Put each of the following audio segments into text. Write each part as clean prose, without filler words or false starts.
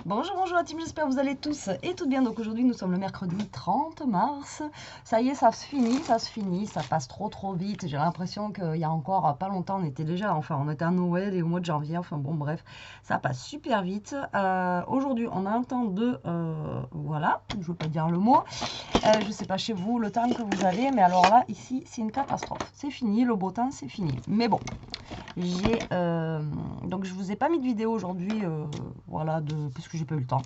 Bonjour, bonjour la team, j'espère que vous allez tous et toutes bien. Donc aujourd'hui nous sommes le mercredi 30 mars. Ça y est, ça se finit, ça passe trop vite. J'ai l'impression qu'il y a encore pas longtemps, on était à Noël et au mois de janvier, enfin bon bref, ça passe super vite. Aujourd'hui on a un temps de, voilà, je ne veux pas dire le mot, je sais pas chez vous le temps que vous avez, mais alors là ici c'est une catastrophe. C'est fini, le beau temps c'est fini. Mais bon. Donc je vous ai pas mis de vidéo aujourd'hui, voilà, parce que j'ai pas eu le temps,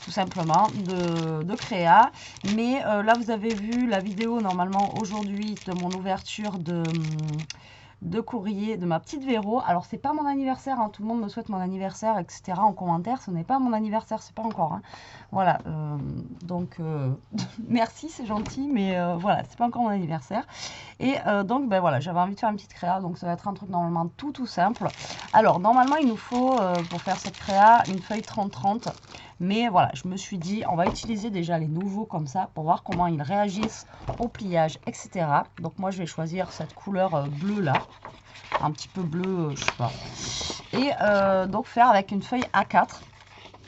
tout simplement, de créa. Mais là vous avez vu la vidéo normalement aujourd'hui de mon ouverture de courrier de ma petite Véro. Alors c'est pas mon anniversaire, hein, tout le monde me souhaite mon anniversaire, etc. en commentaire. Ce n'est pas mon anniversaire, c'est pas encore. Hein. Voilà, donc merci, c'est gentil, mais voilà, c'est pas encore mon anniversaire. Et donc ben voilà, j'avais envie de faire une petite créa, donc ça va être un truc normalement tout simple. Alors normalement il nous faut pour faire cette créa une feuille 30-30. Mais voilà, je me suis dit, on va utiliser déjà les nouveaux comme ça pour voir comment ils réagissent au pliage, etc. Donc moi je vais choisir cette couleur bleue là, un petit peu bleu, je sais pas. Et donc faire avec une feuille A4.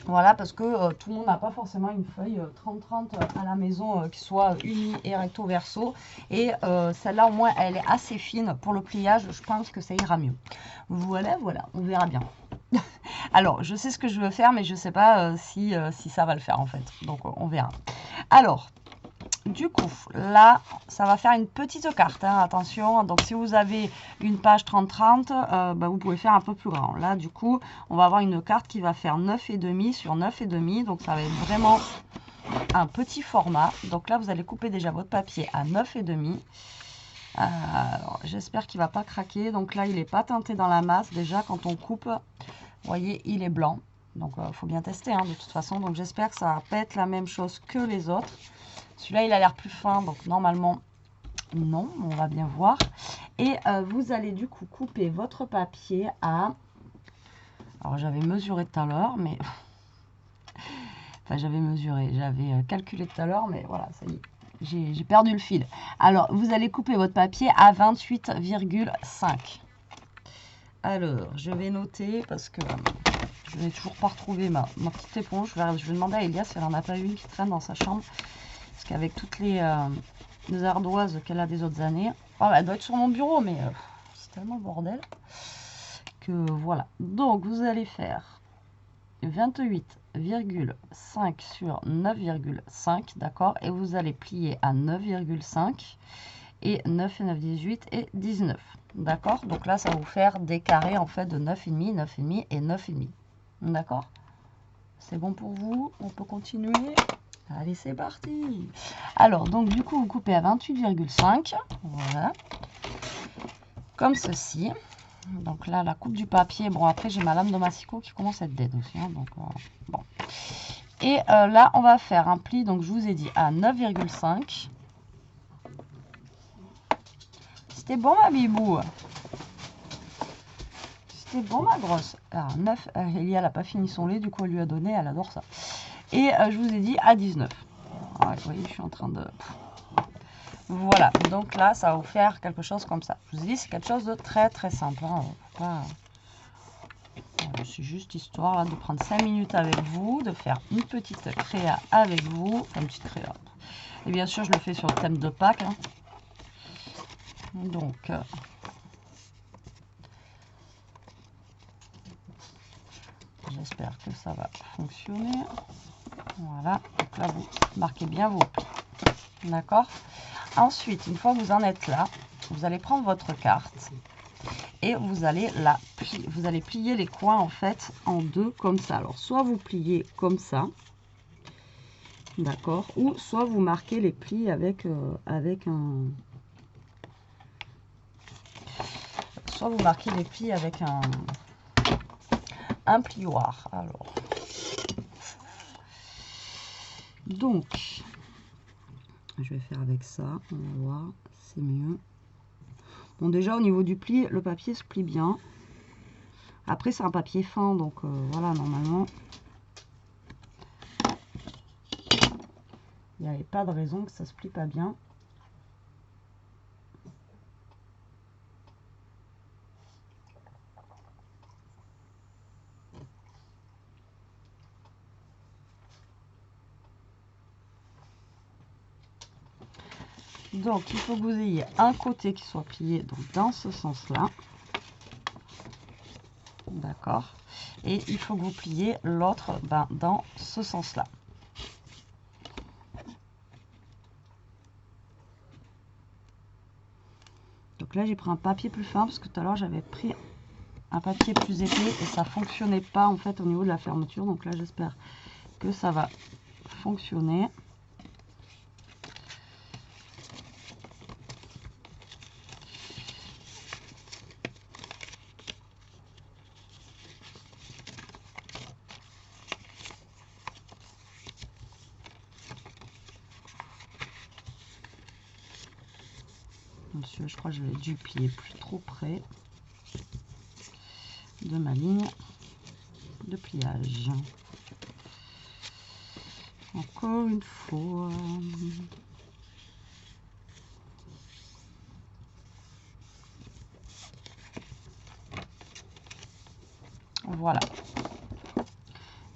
Voilà, parce que tout le monde n'a pas forcément une feuille 30-30 à la maison qui soit unie et recto verso. Et celle-là, au moins, elle est assez fine pour le pliage. Je pense que ça ira mieux. Voilà, on verra bien. Alors, je sais ce que je veux faire, mais je ne sais pas si ça va le faire en fait. Donc, on verra. Alors, du coup, là, ça va faire une petite carte, hein, attention. Donc, si vous avez une page 30-30, vous pouvez faire un peu plus grand. Là, du coup, on va avoir une carte qui va faire 9,5 sur 9,5. Donc, ça va être vraiment un petit format. Donc là, vous allez couper déjà votre papier à 9,5. Alors, j'espère qu'il ne va pas craquer. Donc là, il n'est pas teinté dans la masse. Déjà, quand on coupe, vous voyez, il est blanc. Donc, il faut bien tester, hein, de toute façon. Donc, j'espère que ça va pas être la même chose que les autres. Celui-là, il a l'air plus fin, donc normalement, non, on va bien voir. Et vous allez du coup couper votre papier à... Alors, j'avais mesuré tout à l'heure, mais... Enfin, j'avais calculé tout à l'heure, mais voilà, ça y est, j'ai perdu le fil. Alors, vous allez couper votre papier à 28,5. Alors, je vais noter parce que je n'ai toujours pas retrouvé ma petite éponge. Je vais demander à Elias si elle n'en a pas une qui traîne dans sa chambre. Parce qu'avec toutes les ardoises qu'elle a des autres années, elle doit être sur mon bureau, mais c'est tellement bordel que voilà. Donc, vous allez faire 28,5 sur 9,5, d'accord? Et vous allez plier à 9,5 et 9 et 9, 18 et 19. D'accord? Donc là, ça va vous faire des carrés en fait de 9,5, 9,5 et 9,5. D'accord? C'est bon pour vous? On peut continuer? Allez, c'est parti! Alors, donc du coup, vous coupez à 28,5. Voilà. Comme ceci. Donc là, la coupe du papier. Bon, après, j'ai ma lame de massicot qui commence à être dead aussi. Hein, donc, bon. Et là, on va faire un pli. Donc, je vous ai dit à 9,5. C'était bon, ma bibou? C'était bon, ma grosse? Alors, 9. Elia n'a pas fini son lait. Du coup, elle lui a donné. Elle adore ça. Et je vous ai dit à 19. Ouais, vous voyez, je suis en train de... Voilà, donc là, ça va vous faire quelque chose comme ça. Je vous ai dit, c'est quelque chose de très simple. Hein. C'est juste histoire là, de prendre 5 minutes avec vous, de faire une petite créa avec vous. Enfin, une petite créa. Et bien sûr, je le fais sur le thème de Pâques. Hein. Donc, j'espère que ça va fonctionner. Voilà, donc là, vous marquez bien vos plis. D'accord? Ensuite, une fois que vous en êtes là, vous allez prendre votre carte et vous allez plier les coins en fait en deux comme ça. Alors, soit vous pliez comme ça, d'accord, ou soit vous marquez les plis avec un plioir. Alors, donc, je vais faire avec ça, on va voir, c'est mieux. Bon, déjà au niveau du pli, le papier se plie bien. Après, c'est un papier fin, donc voilà, normalement, il n'y avait pas de raison que ça se plie pas bien. Donc, il faut que vous ayez un côté qui soit plié donc, dans ce sens-là. D'accord. Et il faut que vous pliez l'autre dans ce sens-là. Donc là, j'ai pris un papier plus fin parce que tout à l'heure, j'avais pris un papier plus épais et ça fonctionnait pas en fait au niveau de la fermeture. Donc là, j'espère que ça va fonctionner. Monsieur, je crois que je l'ai dû plier plus trop près de ma ligne de pliage. Encore une fois. Voilà.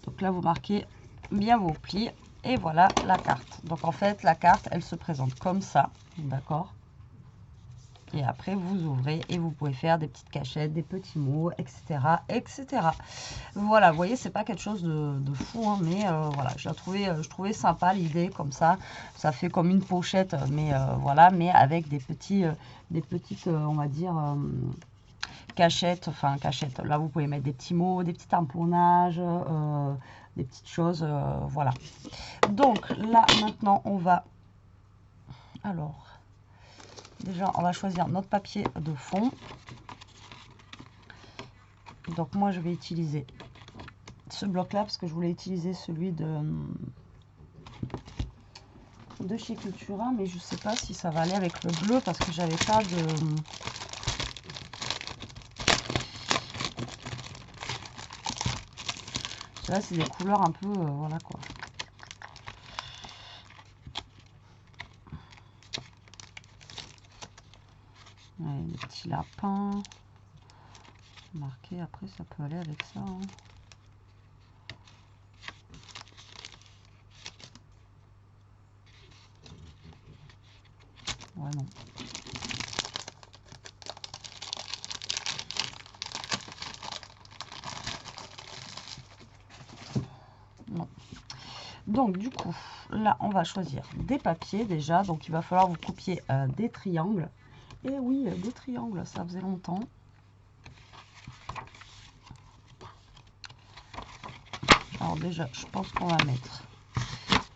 Donc là, vous marquez bien vos plis. Et voilà la carte. Donc en fait, la carte, elle se présente comme ça. D'accord? Et après, vous ouvrez et vous pouvez faire des petites cachettes, des petits mots, etc. etc. Voilà, vous voyez, c'est pas quelque chose de fou, hein, mais voilà, je trouvais sympa l'idée comme ça. Ça fait comme une pochette, mais voilà, mais avec des petites, on va dire, cachettes. Enfin, cachettes. Là, vous pouvez mettre des petits mots, des petits tamponnages, des petites choses, voilà. Donc là, maintenant, on va... Alors... Déjà, on va choisir notre papier de fond. Donc moi, je vais utiliser ce bloc-là parce que je voulais utiliser celui de chez Cultura, mais je sais pas si ça va aller avec le bleu parce que j'avais pas de... Là, c'est des couleurs un peu... voilà quoi. Ouais, des petits lapins. Marqué, après ça peut aller avec ça. Hein. Ouais, non. Non. Donc du coup, là on va choisir des papiers déjà. Donc il va falloir vous coupiez des triangles. Et oui, des triangles, ça faisait longtemps. Alors déjà, je pense qu'on va mettre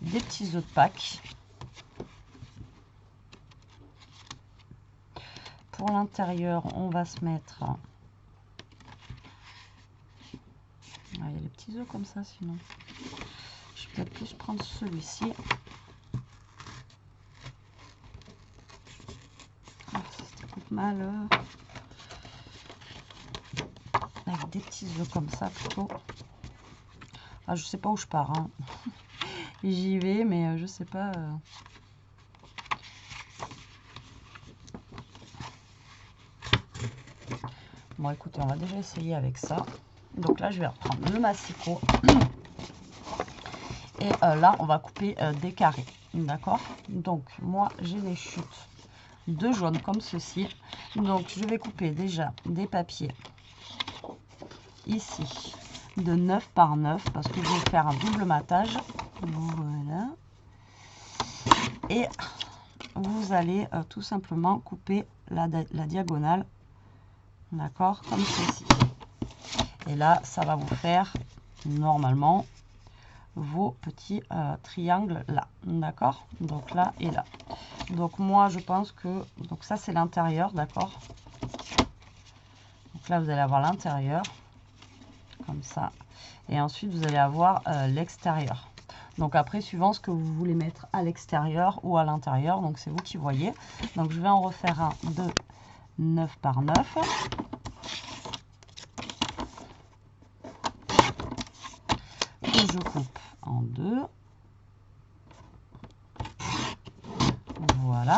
des petits œufs de Pâques. Pour l'intérieur, on va se mettre... il y a les petits œufs comme ça, sinon. Je vais peut-être plus prendre celui-ci. Ah, ça coupe mal. Avec des petits œufs comme ça, plutôt. Ah, je sais pas où je pars. Hein. J'y vais, mais je sais pas... Bon, écoutez, on va déjà essayer avec ça. Donc là, je vais reprendre le massicot. Et là, on va couper des carrés. D'accord? Donc, moi, j'ai des chutes de jaune comme ceci. Donc, je vais couper déjà des papiers ici de 9 par 9 parce que je vais faire un double matage. Voilà. Et vous allez tout simplement couper la diagonale. D'accord? Comme ceci. Et là, ça va vous faire normalement vos petits triangles là. D'accord? Donc là et là. Donc moi, je pense que... Donc ça, c'est l'intérieur, d'accord? Donc là, vous allez avoir l'intérieur. Comme ça. Et ensuite, vous allez avoir l'extérieur. Donc après, suivant ce que vous voulez mettre à l'extérieur ou à l'intérieur. Donc c'est vous qui voyez. Donc je vais en refaire un de 9 par 9. Que je coupe en deux. Voilà.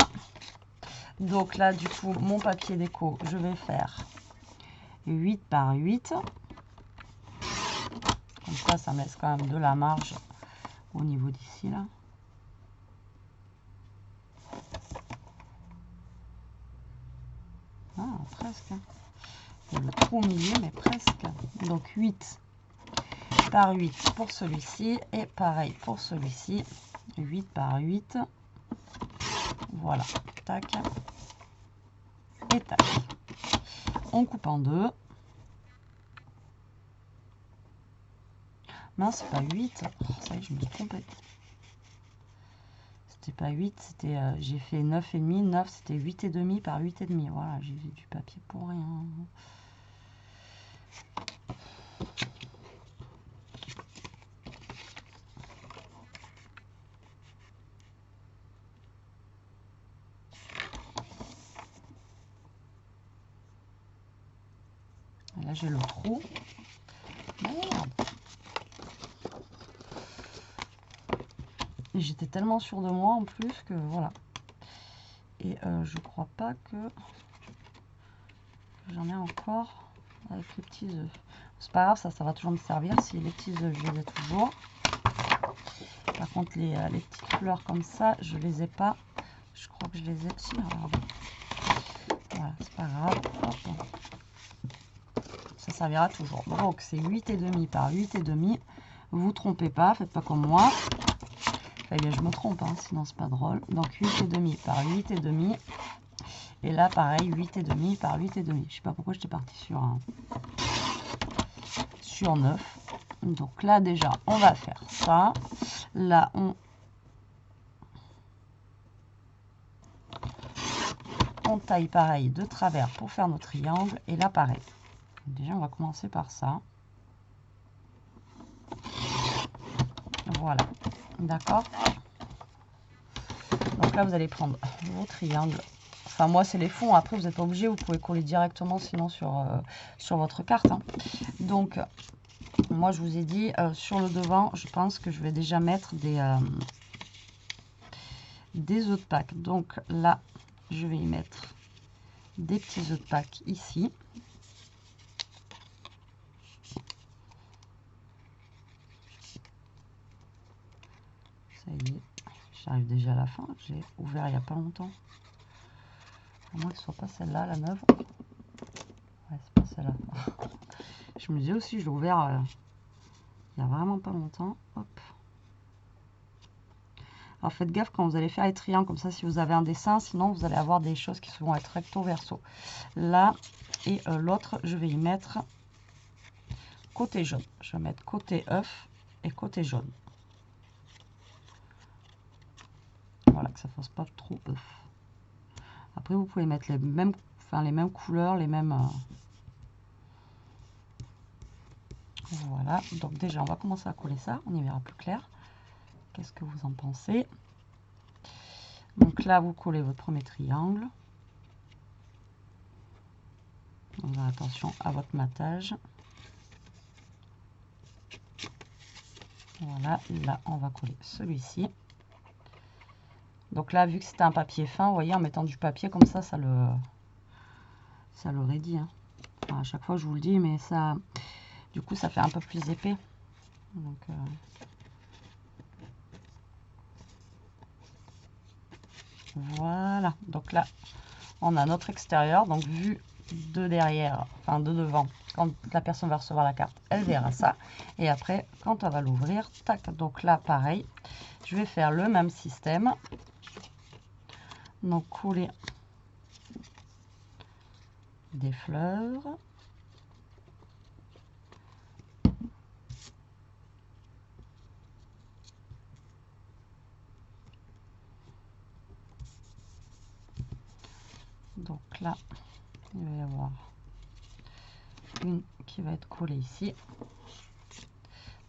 Donc là, du coup, mon papier déco, je vais faire 8 par 8. Comme ça me laisse quand même de la marge au niveau d'ici, là. Ah, presque. Il y a le trou au milieu, mais presque. Donc 8 par 8 pour celui-ci. Et pareil pour celui-ci. 8 par 8. Voilà. Tac. Et tac. On coupe en deux. Non, c'est pas 8. Oh, ça y est, je me suis trompée. C'était pas 8, c'était j'ai fait 9,5. 9, c'était 8,5 par 8,5. Voilà, j'ai du papier pour rien. Et là, j'ai le trou. Merde. Et j'étais tellement sûre de moi en plus que voilà. Et je crois pas que j'en ai encore avec les petits œufs. C'est pas grave, ça va toujours me servir si les petits œufs, je les ai toujours. Par contre, les petites fleurs comme ça, je les ai pas. Je crois que je les ai. Si, regarde. Voilà, c'est pas grave. Hop. Ça servira toujours. Donc, c'est 8,5 par 8,5. Vous trompez pas, faites pas comme moi. Enfin, bien, je me trompe, hein, sinon c'est pas drôle. Donc 8,5 par 8,5. Et là, pareil, 8,5 par 8,5. Je sais pas pourquoi j'étais partie sur 9. Donc là, déjà, on va faire ça. Là, on taille pareil de travers pour faire nos triangles. Et là, pareil. Déjà, on va commencer par ça. Voilà. D'accord? Donc là, vous allez prendre vos triangles. Enfin, moi, c'est les fonds. Après, vous n'êtes pas obligé. Vous pouvez coller directement, sinon, sur votre carte. Hein. Donc, moi, je vous ai dit, sur le devant, je pense que je vais déjà mettre des œufs de Pâques. Donc là, je vais y mettre des petits œufs de Pâques ici. Ça y est, j'arrive déjà à la fin. J'ai ouvert il n'y a pas longtemps. À moins que ce soit pas celle-là, la neuve. Ouais, c'est pas celle-là. Je me disais aussi, je l'ai ouvert il n'y a vraiment pas longtemps. Hop. Alors faites gaffe quand vous allez faire les triangles comme ça, si vous avez un dessin, sinon vous allez avoir des choses qui vont être recto verso. Là, et l'autre, je vais y mettre côté jaune. Je vais mettre côté œuf et côté jaune. Voilà, que ça fasse pas trop œuf. Après, vous pouvez mettre les mêmes couleurs, les mêmes... Voilà, donc déjà, on va commencer à coller ça. On y verra plus clair. Qu'est-ce que vous en pensez? Donc là, vous collez votre premier triangle. Donc, attention à votre matage. Voilà, là, on va coller celui-ci. Donc là, vu que c'était un papier fin, vous voyez, en mettant du papier comme ça, ça le raidit. Hein. Enfin, à chaque fois, je vous le dis, mais ça, du coup, ça fait un peu plus épais. Donc, voilà. Donc là, on a notre extérieur. Donc, vu de derrière, enfin de devant, quand la personne va recevoir la carte, elle verra ça. Et après, quand on va l'ouvrir, tac. Donc là, pareil, je vais faire le même système. Donc, couler des fleurs. Donc là, il va y avoir une qui va être collée ici.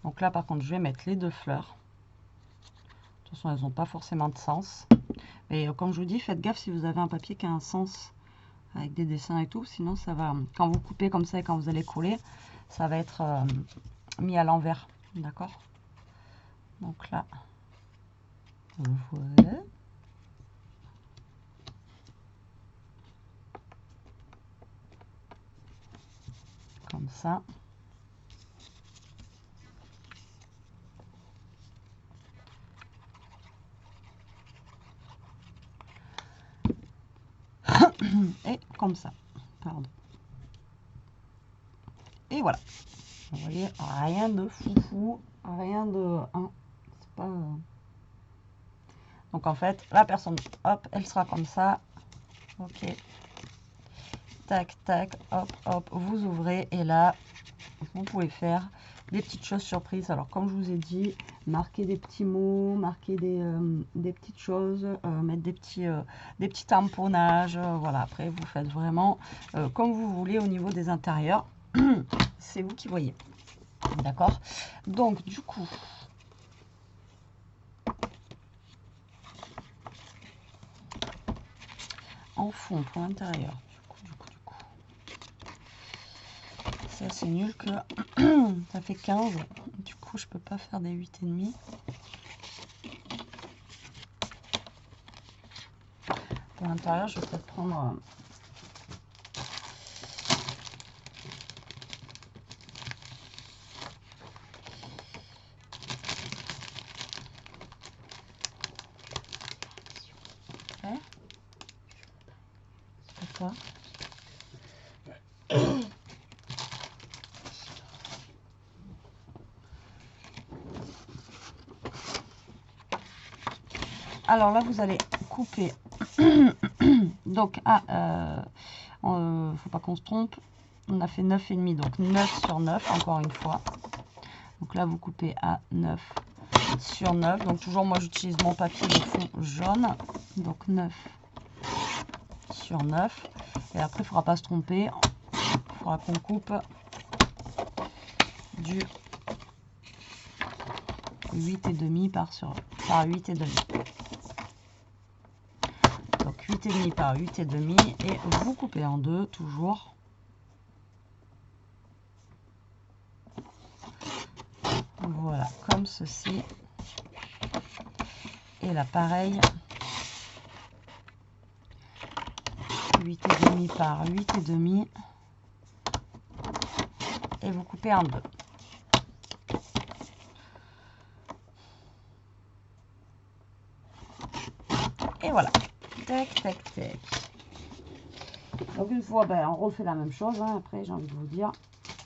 Donc là, par contre, je vais mettre les deux fleurs. De toute façon, elles n'ont pas forcément de sens. Mais comme je vous dis, faites gaffe si vous avez un papier qui a un sens avec des dessins et tout. Sinon, ça va, quand vous coupez comme ça et quand vous allez coller, ça va être mis à l'envers. D'accord? Donc là, voilà. Comme ça. Et comme ça. Et voilà. Vous voyez, rien de foufou, rien de... Hein, c'est pas... Donc en fait, la personne, hop, elle sera comme ça. Ok. Tac, tac, hop, hop, vous ouvrez. Et là, vous pouvez faire des petites choses surprises. Alors comme je vous ai dit, marquer des petits mots, marquer des petites choses, mettre des petits tamponnages. Voilà, après vous faites vraiment comme vous voulez au niveau des intérieurs. C'est vous qui voyez. D'accord? Donc du coup, en fond pour l'intérieur, du coup. C'est assez nul que ça fait 15. Du coup, je peux pas faire des 8,5. Pour l'intérieur, je vais peut-être prendre... C'est quoi? Alors là, vous allez couper. Donc, faut pas qu'on se trompe. On a fait 9,5, donc 9 sur 9, encore une fois. Donc là, vous coupez à 9 sur 9. Donc toujours, moi, j'utilise mon papier de fond jaune. Donc 9 sur 9. Et après, il ne faudra pas se tromper. Il faudra qu'on coupe du 8,5 par 8,5. Donc 8,5 par 8,5 et vous coupez en deux toujours. Voilà, comme ceci. Et là, pareil. 8,5 par 8,5. Et vous coupez en deux. Et voilà. Tac, tac, tac. Donc une fois, on refait la même chose. Hein. Après, j'ai envie de vous dire,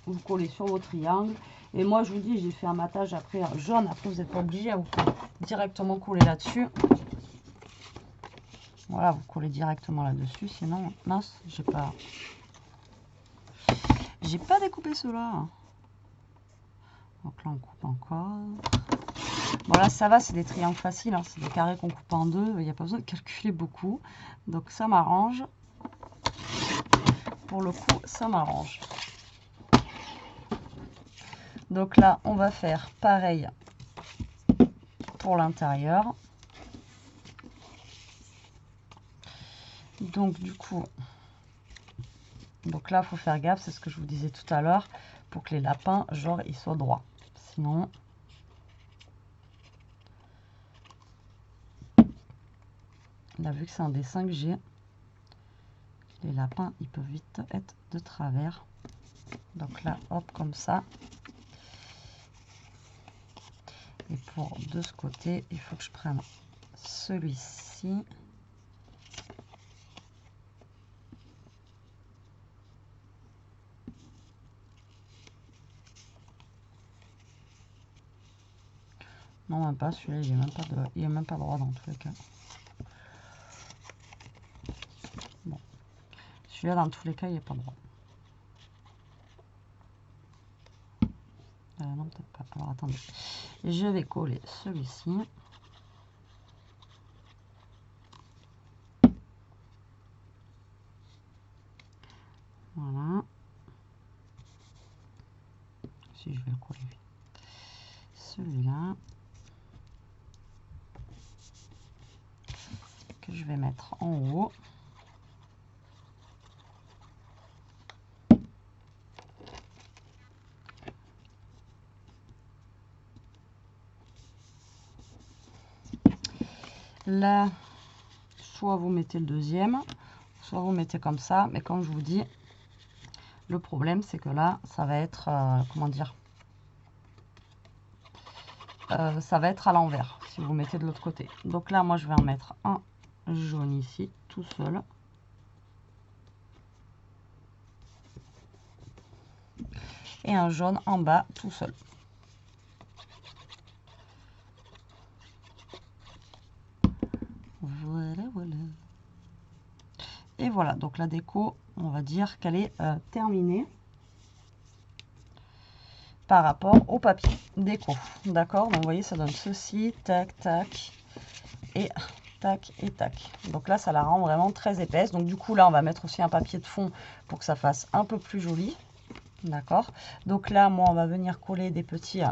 vous collez sur vos triangles. Et moi, je vous dis, j'ai fait un matage après jaune. Après, vous n'êtes pas obligé à vous directement coller là-dessus. Voilà, vous collez directement là-dessus. Sinon, mince, j'ai pas découpé cela. Donc là, on coupe encore. Bon, là, ça va, c'est des triangles faciles. Hein. C'est des carrés qu'on coupe en deux. Il n'y a pas besoin de calculer beaucoup. Donc, ça m'arrange. Pour le coup, ça m'arrange. Donc là, on va faire pareil pour l'intérieur. Donc du coup, là, il faut faire gaffe, c'est ce que je vous disais tout à l'heure, pour que les lapins, genre, ils soient droits. Sinon, là, vu que c'est un dessin que j'ai, les lapins, ils peuvent vite être de travers. Donc là, hop, comme ça. Et pour de ce côté, il faut que je prenne celui-ci. Non, même pas, celui-là, il n'est même pas droit dans tous les cas. Bon. Celui-là, dans tous les cas, il n'est pas droit. Non, peut-être pas. Alors, attendez. Je vais coller celui-ci. Voilà. Si je vais le coller vite. Celui-là. Que je vais mettre en haut. Là, soit vous mettez le deuxième, soit vous mettez comme ça. Mais comme je vous dis, le problème, c'est que là, ça va être, comment dire, ça va être à l'envers si vous mettez de l'autre côté. Donc là, moi, je vais en mettre un jaune ici, tout seul. et un jaune en bas tout seul. Voilà, voilà. Et voilà, donc la déco, on va dire qu'elle est terminée par rapport au papier déco. D'accord, donc vous voyez, ça donne ceci, tac, tac, et tac, et tac. Donc là, ça la rend vraiment très épaisse. Donc du coup, là, on va mettre aussi un papier de fond pour que ça fasse un peu plus joli. D'accord, donc là, moi, on va venir coller des petits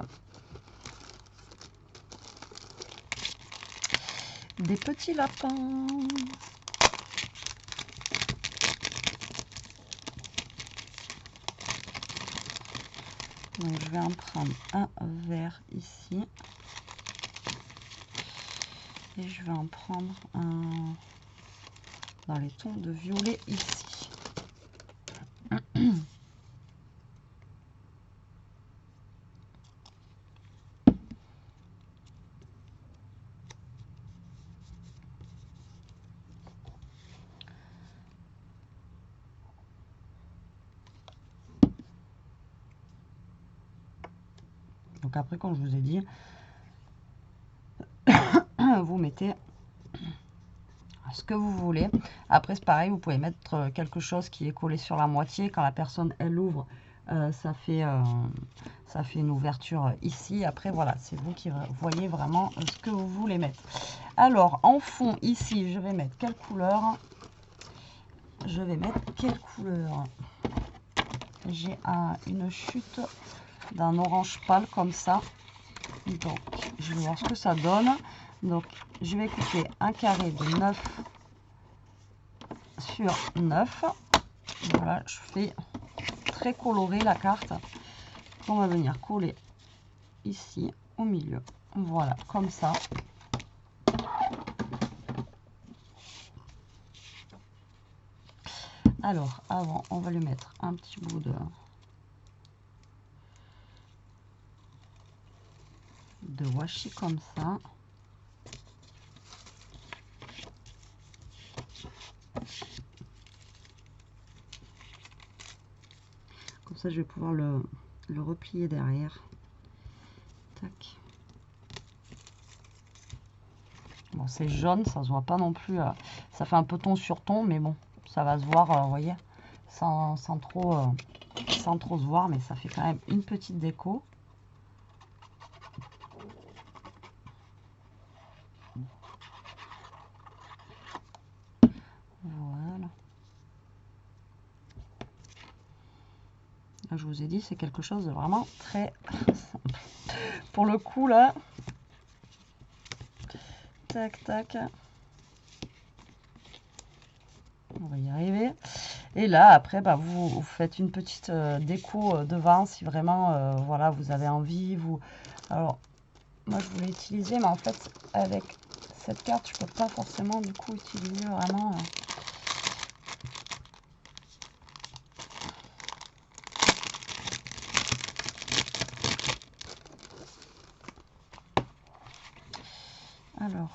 lapins. Donc je vais en prendre un vert ici. Et je vais en prendre un dans les tons de violet ici. Donc après, comme je vous ai dit, vous mettez ce que vous voulez. Après, c'est pareil, vous pouvez mettre quelque chose qui est collé sur la moitié. Quand la personne, elle ouvre, ça fait une ouverture ici. Après, voilà, c'est vous qui voyez vraiment ce que vous voulez mettre. Alors, en fond, ici, je vais mettre quelle couleur? Je vais mettre quelle couleur? J'ai une chute d'un orange pâle comme ça. Donc, je vais voir ce que ça donne. Donc, je vais couper un carré de 9 sur 9. Voilà, je fais très coloré la carte. On va venir coller ici au milieu. Voilà, comme ça. Alors, avant, on va lui mettre un petit bout de washi comme ça. Comme ça, je vais pouvoir le replier derrière. Tac. Bon, c'est jaune, ça se voit pas non plus. Ça fait un peu ton sur ton, mais bon, ça va se voir, vous voyez, sans trop se voir, mais ça fait quand même une petite déco. Voilà. Là, je vous ai dit, c'est quelque chose de vraiment très simple. Pour le coup, là, tac, tac. On va y arriver. Et là, après, bah, vous faites une petite déco devant si vraiment, voilà, vous avez envie. Alors, moi, je voulais utiliser, mais en fait, avec cette carte, je peux pas forcément, du coup, utiliser vraiment... Alors...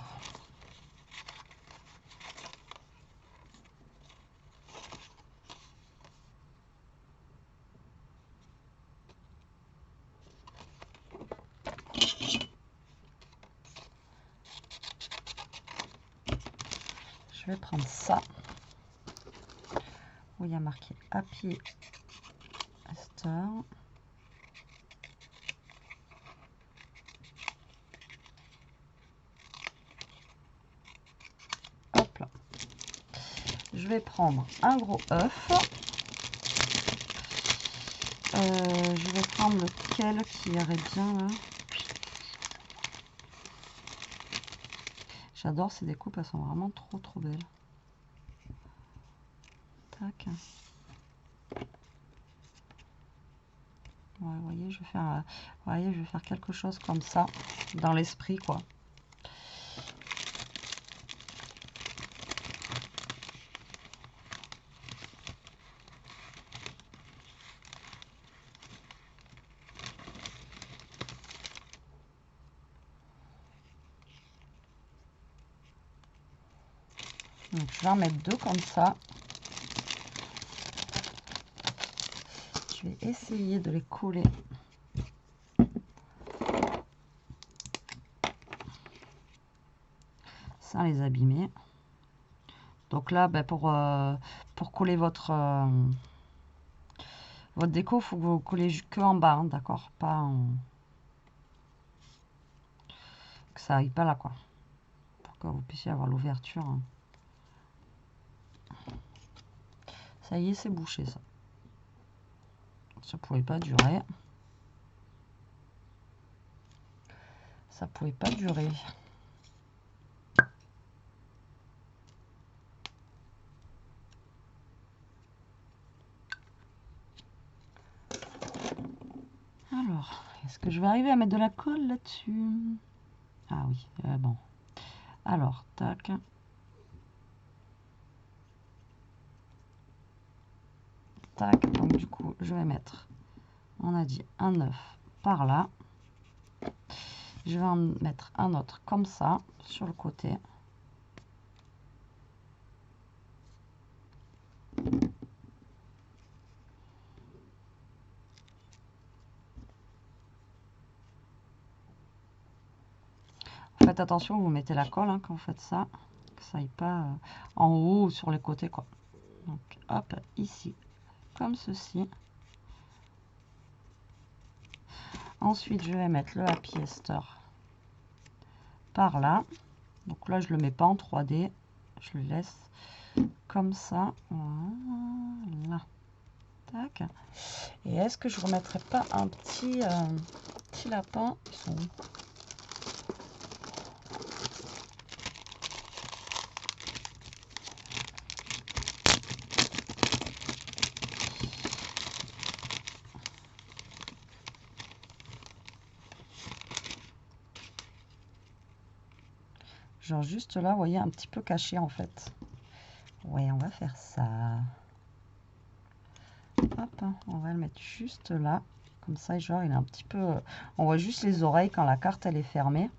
Je vais prendre ça, où il y a marqué Happy Easter. Hop là. Je vais prendre un gros œuf. Je vais prendre lequel qui irait bien là. J'adore ces découpes, elles sont vraiment trop belles. Tac. Ouais, vous voyez, je vais faire quelque chose comme ça dans l'esprit, quoi. Donc, je vais en mettre deux comme ça. Je vais essayer de les coller sans les abîmer. Donc là, ben, pour coller votre déco, il faut que vous collez que en bas, hein, d'accord? Pas en... que ça aille pas là, quoi. Pour que vous puissiez avoir l'ouverture. Hein. Ça y est, c'est bouché, ça. Ça pouvait pas durer. Ça pouvait pas durer. Alors, est-ce que je vais arriver à mettre de la colle là-dessus? Ah oui, bon. Alors, tac. Tac, donc du coup, je vais mettre, on a dit un œuf par là. Je vais en mettre un autre comme ça, sur le côté. Faites attention, vous mettez la colle hein, quand vous faites ça, que ça aille pas en haut ou sur les côtés, quoi. Donc, hop, ici, comme ceci. Ensuite, je vais mettre le Happy Ester par là. Donc là, je le mets pas en 3D. Je le laisse comme ça. Voilà. Tac. Et est-ce que je ne remettrai pas un petit lapin? Ils sont où? Genre juste là, vous voyez, un petit peu caché en fait. Ouais, on va faire ça. Hop, on va le mettre juste là. Comme ça, genre, il est un petit peu... On voit juste les oreilles quand la carte, elle est fermée.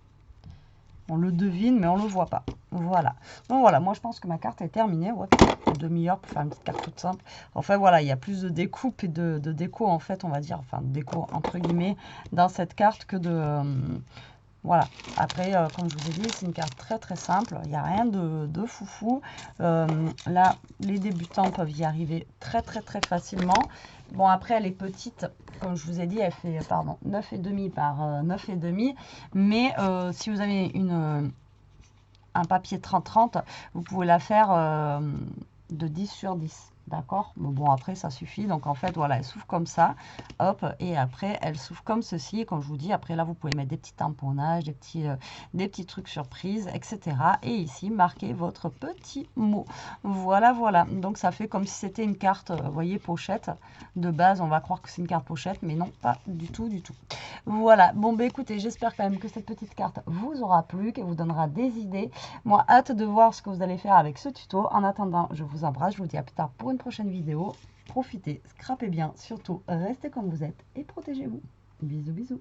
On le devine, mais on ne le voit pas. Voilà. Donc voilà, moi, je pense que ma carte est terminée. Ouais, une demi-heure pour faire une petite carte toute simple. Enfin, voilà, il y a plus de découpe et de déco, en fait, on va dire. Enfin, de déco, entre guillemets, dans cette carte que de... Voilà, après, comme je vous ai dit, c'est une carte très très simple, il n'y a rien de foufou. Là, les débutants peuvent y arriver très très très facilement. Bon, après, elle est petite, comme je vous ai dit, elle fait, pardon, 9,5 par 9,5. Mais si vous avez un papier 30-30, vous pouvez la faire de 10 sur 10. D'accord, bon après ça suffit. Donc en fait voilà, elle s'ouvre comme ça, hop, et après elle s'ouvre comme ceci. Et comme je vous dis, après là vous pouvez mettre des petits tamponnages, des petits trucs surprises, etc. Et ici marquez votre petit mot. Voilà, voilà. Donc ça fait comme si c'était une carte, vous voyez, pochette. De base, on va croire que c'est une carte pochette, mais non, pas du tout, du tout. Voilà. Bon, bah écoutez, j'espère quand même que cette petite carte vous aura plu, qu'elle vous donnera des idées. Moi, hâte de voir ce que vous allez faire avec ce tuto. En attendant, je vous embrasse. Je vous dis à plus tard pour une prochaine vidéo. Profitez, scrapez bien. Surtout, restez comme vous êtes et protégez-vous. Bisous, bisous.